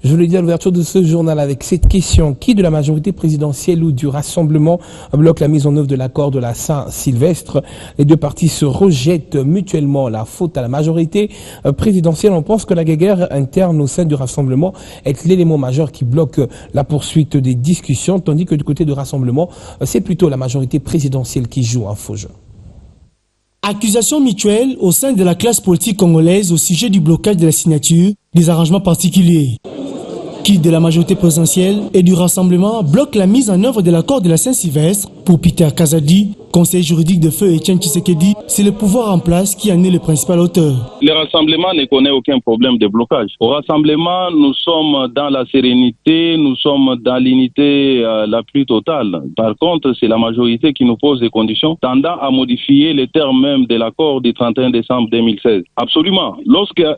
Je vous l'ai dit à l'ouverture de ce journal avec cette question. Qui de la majorité présidentielle ou du Rassemblement bloque la mise en œuvre de l'accord de la Saint-Sylvestre? Les deux partis se rejettent mutuellement la faute à la majorité présidentielle. On pense que la guerre interne au sein du Rassemblement est l'élément majeur qui bloque la poursuite des discussions, tandis que du côté du Rassemblement, c'est plutôt la majorité présidentielle qui joue un faux jeu. Accusation mutuelle au sein de la classe politique congolaise au sujet du blocage de la signature des arrangements particuliers. Qui de la majorité présidentielle et du Rassemblement bloque la mise en œuvre de l'accord de la Saint-Sylvestre? Pour Peter Kazadi, conseiller juridique de feu Etienne Tshisekedi, c'est le pouvoir en place qui en est le principal auteur. Le Rassemblement ne connaît aucun problème de blocage. Au Rassemblement, nous sommes dans la sérénité, nous sommes dans l'unité la plus totale. Par contre, c'est la majorité qui nous pose des conditions tendant à modifier les termes même de l'accord du 31 décembre 2016. Absolument.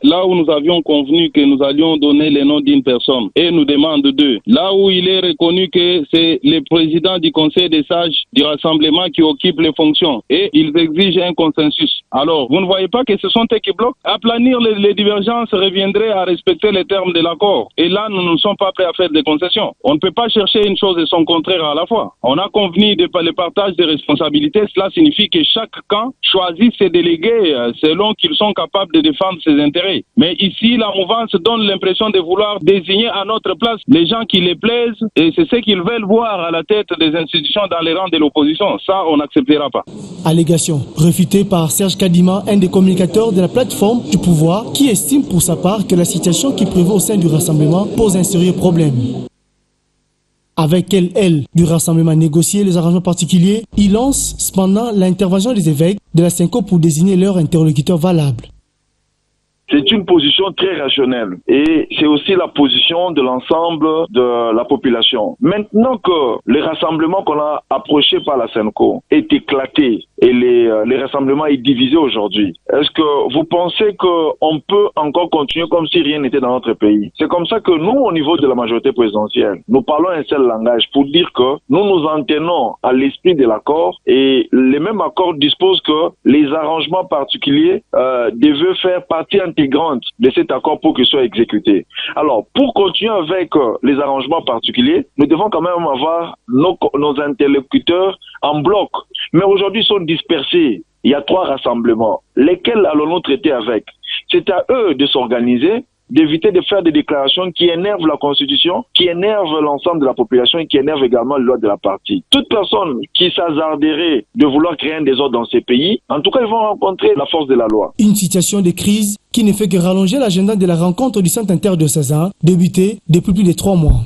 Là où nous avions convenu que nous allions donner le nom d'une personne et nous demande deux, là où il est reconnu que c'est le président du Conseil des sages du Rassemblement qui occupe les fonctions et ils exigent un consensus. Alors, vous ne voyez pas que ce sont eux qui bloquent? Aplanir les divergences reviendrait à respecter les termes de l'accord. Et là, nous ne sommes pas prêts à faire des concessions. On ne peut pas chercher une chose et son contraire à la fois. On a convenu le partage des responsabilités. Cela signifie que chaque camp choisit ses délégués selon qu'ils sont capables de défendre ses intérêts. Mais ici, la mouvance donne l'impression de vouloir désigner à notre place les gens qui les plaisent et c'est ce qu'ils veulent voir à la tête des institutions dans les rangs de l'opposition. Ça, on n'acceptera pas. Allégation réfutée par Serge Kadima, un des communicateurs de la plateforme du pouvoir, qui estime pour sa part que la situation qui prévaut au sein du Rassemblement pose un sérieux problème. Avec elle du Rassemblement négocier les arrangements particuliers, il lance cependant l'intervention des évêques de la Cinco pour désigner leur interlocuteur valable. C'est une position très rationnelle et c'est aussi la position de l'ensemble de la population. Maintenant que les rassemblements qu'on a approchés par la Senco est éclaté et les rassemblements est divisé aujourd'hui, est-ce que vous pensez qu'on peut encore continuer comme si rien n'était dans notre pays? C'est comme ça que nous, au niveau de la majorité présidentielle, nous parlons un seul langage pour dire que nous nous en tenons à l'esprit de l'accord et les mêmes accords disposent que les arrangements particuliers devaient faire partie intégrante de cet accord pour qu'il soit exécuté. Alors, pour continuer avec les arrangements particuliers, nous devons quand même avoir nos interlocuteurs en bloc. Mais aujourd'hui, ils sont dispersés. Il y a 3 rassemblements. Lesquels allons-nous traiter avec? C'est à eux de s'organiser, d'éviter de faire des déclarations qui énervent la Constitution, qui énervent l'ensemble de la population et qui énervent également le loi de la partie. Toute personne qui s'hasarderait de vouloir créer un désordre dans ces pays, en tout cas, ils vont rencontrer la force de la loi. Une situation de crise qui ne fait que rallonger l'agenda de la rencontre du Centre Inter de César, débutée depuis plus de 3 mois.